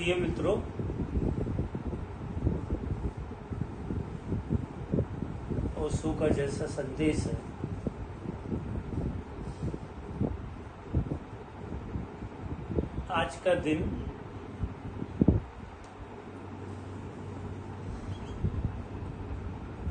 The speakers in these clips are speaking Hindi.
प्रिय मित्रों, ओशो का जैसा संदेश है, आज का दिन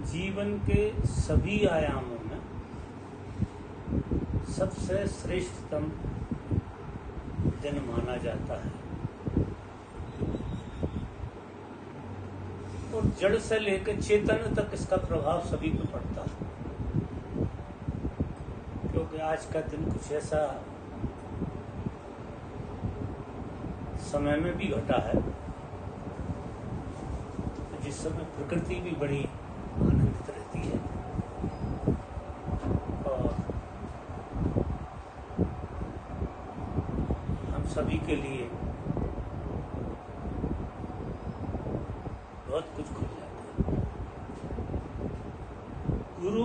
जीवन के सभी आयामों में सबसे श्रेष्ठतम दिन माना जाता है और जड़ से लेकर चेतन तक इसका प्रभाव सभी पर पड़ता है, क्योंकि आज का दिन कुछ ऐसा समय में भी घटा है जिस समय प्रकृति भी बड़ी आनंदित रहती है और हम सभी के लिए बहुत कुछ खुल जाता है। गुरु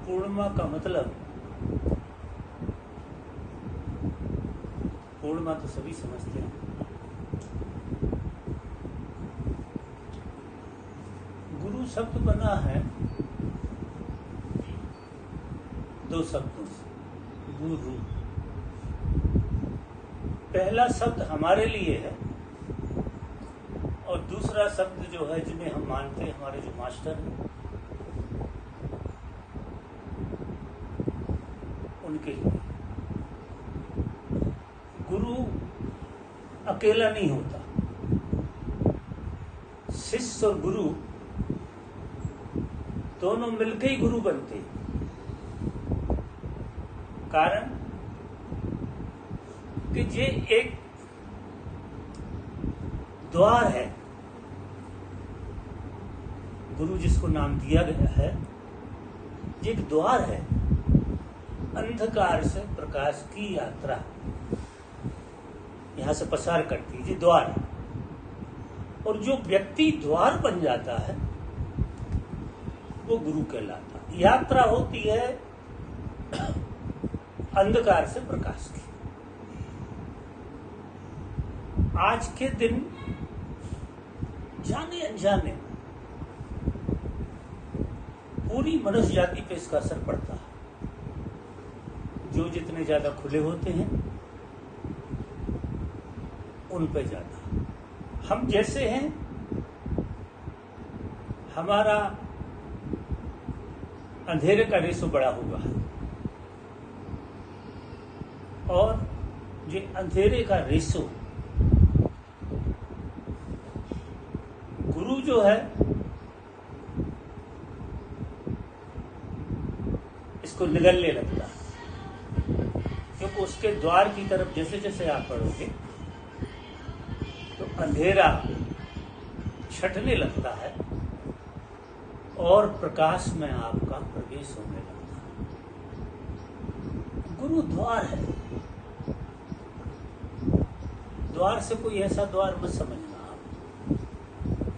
पूर्णिमा का मतलब, पूर्णिमा तो सभी समझते हैं, गुरु शब्द बना है दो शब्दों से, गुरु। पहला शब्द हमारे लिए है और दूसरा शब्द जो है, जिन्हें हम मानते हैं हमारे जो मास्टर हैं, उनके लिए। गुरु अकेला नहीं होता, शिष्य और गुरु दोनों मिलकर ही गुरु बनते हैं। कारण कि ये एक द्वार है, गुरु जिसको नाम दिया गया है, ये एक द्वार है, अंधकार से प्रकाश की यात्रा यहां से पसार करती है, ये द्वार है। और जो व्यक्ति द्वार बन जाता है वो गुरु कहलाता है। यात्रा होती है अंधकार से प्रकाश की। आज के दिन जाने अनजाने पूरी मनुष्य जाति पे इसका असर पड़ता है। जो जितने ज्यादा खुले होते हैं उन पे ज्यादा। हम जैसे हैं, हमारा अंधेरे का रेशो बड़ा हुआ है और ये अंधेरे का रेशो गुरु जो है इसको निगलने लगता है, क्योंकि उसके द्वार की तरफ जैसे जैसे आप बढ़ोगे तो अंधेरा छटने लगता है और प्रकाश में आपका प्रवेश होने लगता है। गुरु द्वार है। द्वार से कोई ऐसा द्वार मत समझना आप,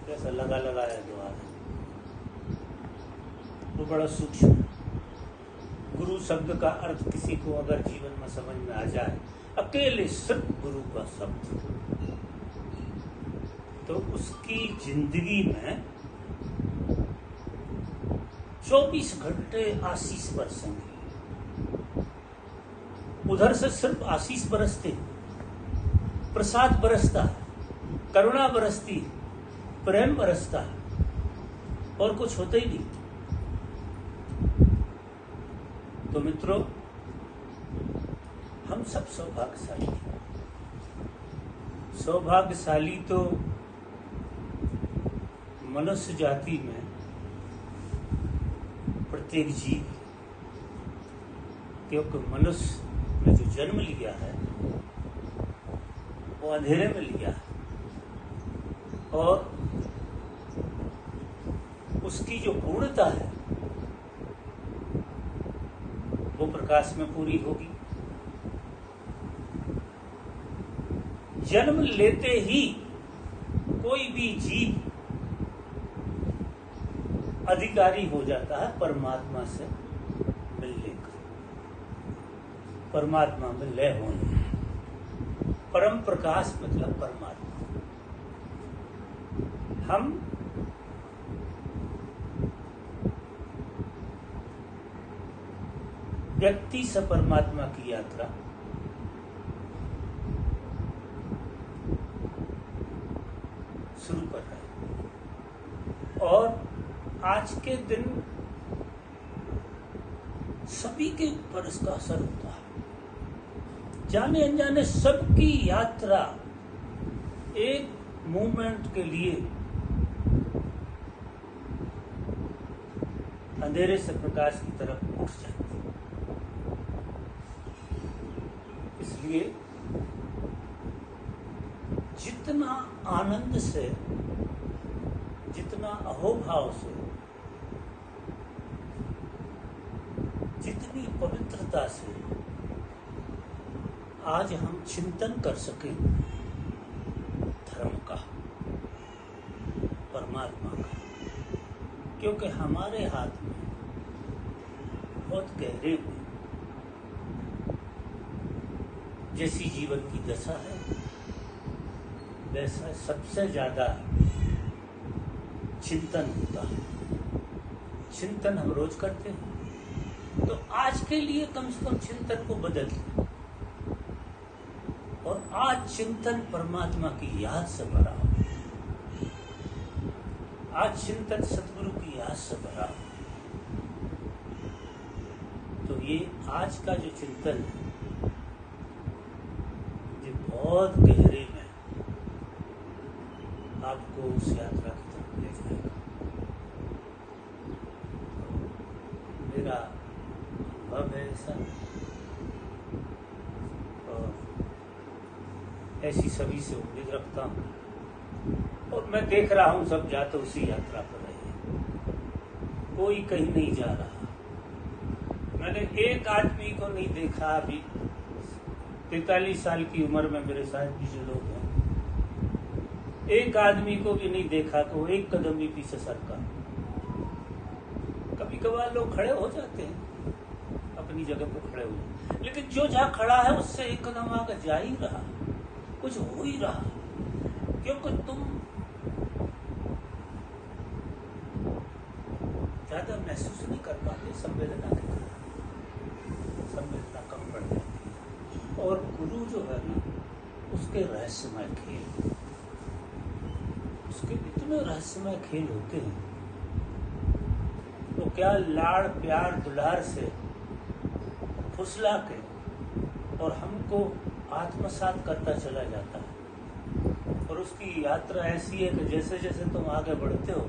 जैसा लगा लगाया द्वार है, वो बड़ा सूक्ष्म है। गुरु शब्द का अर्थ किसी को अगर जीवन में समझ में आ जाए, अकेले सिर्फ गुरु का शब्द, तो उसकी जिंदगी में 24 घंटे आशीष बरसेंगे। उधर से सिर्फ आशीष बरसते, प्रसाद बरसता है, करुणा बरसती है, प्रेम बरसता है और कुछ होता ही नहीं। तो मित्रों, हम सब सौभाग्यशाली हैं। सौभाग्यशाली तो मनुष्य जाति में प्रत्येक जीव, क्योंकि मनुष्य ने जो जन्म लिया है वो अंधेरे में लिया है और उसकी जो पूर्णता है वो प्रकाश में पूरी होगी। जन्म लेते ही कोई भी जीव अधिकारी हो जाता है परमात्मा से मिलने का, परमात्मा में लय होने। परम प्रकाश मतलब परमात्मा। हम व्यक्ति से परमात्मा की यात्रा शुरू कर रहे हैं और आज के दिन सभी के ऊपर इसका असर होता है। जाने अनजाने सबकी यात्रा एक मूवमेंट के लिए अंधेरे से प्रकाश की तरफ उठ जाती है। इसलिए जितना आनंद से, जितना अहोभाव से, जितनी पवित्रता से आज हम चिंतन कर सकें धर्म का, परमात्मा का, क्योंकि हमारे हाथ में बहुत गहरे में जैसी जीवन की दशा है वैसा सबसे ज्यादा चिंतन होता है। चिंतन हम रोज करते हैं, तो आज के लिए कम से कम चिंतन को बदल दें और आज चिंतन परमात्मा की याद से भरा हो, आज चिंतन सतगुरु की याद से भरा हो। तो ये आज का जो चिंतन है ये बहुत गहरे में आपको उस यात्रा की तरफ ले जाएगा। मेरा अनुभव है ऐसा, और ऐसी सभी से उम्मीद रखता हूँ, और मैं देख रहा हूँ सब जाते उसी यात्रा पर रहे हैं, कोई कहीं नहीं जा रहा। मैंने एक आदमी को नहीं देखा अभी 43 साल की उम्र में मेरे साथ भी जो लोग हैं, एक आदमी को भी नहीं देखा कि वो एक कदम भी पीछे सरका। कभी कभार लोग खड़े हो जाते हैं, अपनी जगह पर खड़े हो, लेकिन जो जहाँ खड़ा है उससे एक कदम आगे जा ही रहा, कुछ हो ही रहा, क्योंकि तुम ज्यादा महसूस नहीं कर पाते, संवेदना के कारण संवेदना कम पड़ जाती है। और गुरु जो है ना, उसके रहस्यमय खेल, उसके इतने रहस्यमय खेल होते हैं, तो क्या लाड़ प्यार दुलार से फुसला के और हमको आत्मसात करता चला जाता है। और उसकी यात्रा ऐसी है कि जैसे जैसे तुम आगे बढ़ते हो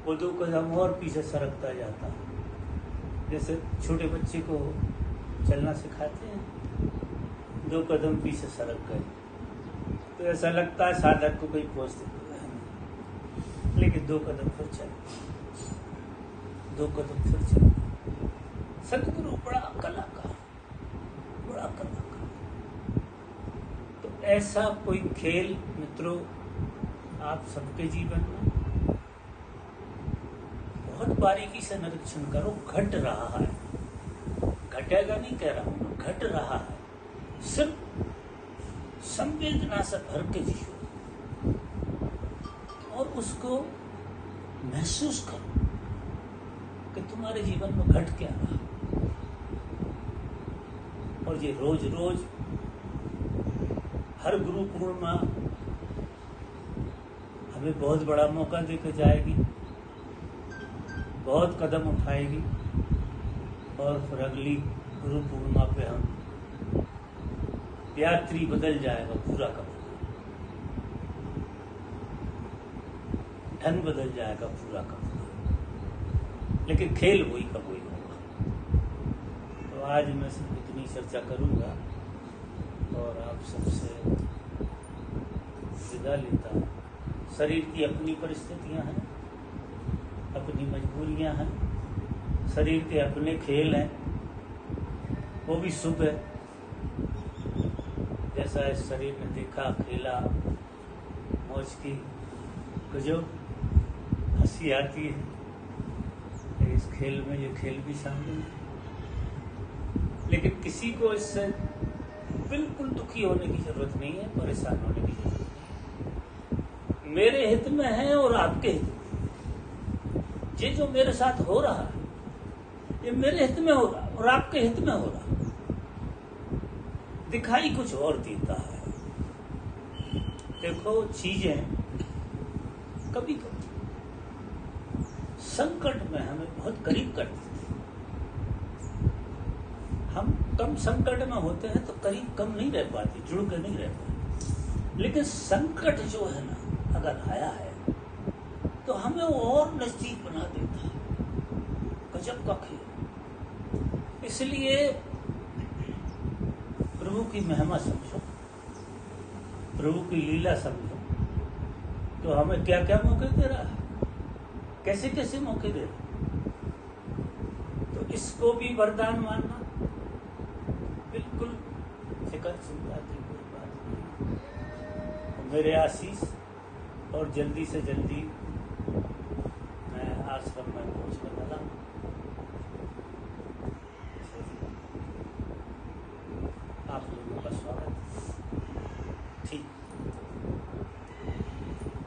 वो 2 कदम और पीछे सरकता जाता है। जैसे छोटे बच्चे को चलना सिखाते हैं, 2 कदम पीछे सरक गए तो ऐसा लगता है साधक को कोई पहुंचते, लेकिन 2 कदम फिर चल, 2 कदम फिर चल। सतगुरु बड़ा कलाकार, बड़ा कलाकार। तो ऐसा कोई खेल मित्रों आप सबके जीवन में बहुत बारीकी से निरीक्षण करो। घट रहा है, घटेगा नहीं कह रहा हूं, घट रहा है। सिर्फ संवेदना से भर के जियो और उसको महसूस करो कि तुम्हारे जीवन में घट क्या रहा। और ये रोज रोज हर गुरु पूर्णिमा हमें बहुत बड़ा मौका देकर जाएगी, बहुत कदम उठाएगी, और फिर अगली गुरु पूर्णिमा पे हम यात्री बदल जाएगा पूरा का पूरा, ढंग बदल जाएगा पूरा का पूरा, लेकिन खेल वही का वही होगा। तो आज मैं सिर्फ इतनी चर्चा करूंगा और आप सबसे विदा लेता हूं। शरीर की अपनी परिस्थितियां हैं, अपनी मजबूरियां हैं, शरीर के अपने खेल हैं, वो भी शुभ है। जैसा इस शरीर ने देखा, खेला, मौज की, गजब हंसी आती है, इस खेल में ये खेल भी शामिल है। लेकिन किसी को इससे बिल्कुल दुखी होने की जरूरत नहीं है, परेशान होने की जरूरत नहीं है। मेरे हित में है और आपके हित में। ये जो मेरे साथ हो रहा है ये मेरे हित में हो रहा और आपके हित में हो रहा, दिखाई कुछ और देता है। देखो चीजें कभी कभी संकट में हमें बहुत करीब कर देती है। हम कम संकट में होते हैं तो करीब कम नहीं रह पाते, जुड़ के नहीं रह पाते, लेकिन संकट जो है ना अगर आया है तो हमें वो और नजदीक बना देता है। गजब का खेल। इसलिए प्रभु की महिमा समझो, प्रभु की लीला समझो, तो हमें क्या क्या मौके दे रहा है, कैसे कैसे मौके दे रहा है। तो इसको भी वरदान मानना बिल्कुल फिक्र चिंता की कोई बात नहीं। मेरे आशीष और जल्दी से जल्दी मैं आश्रम में पहुंचने वाला हूं। आप लोगों का स्वागत। ठीक।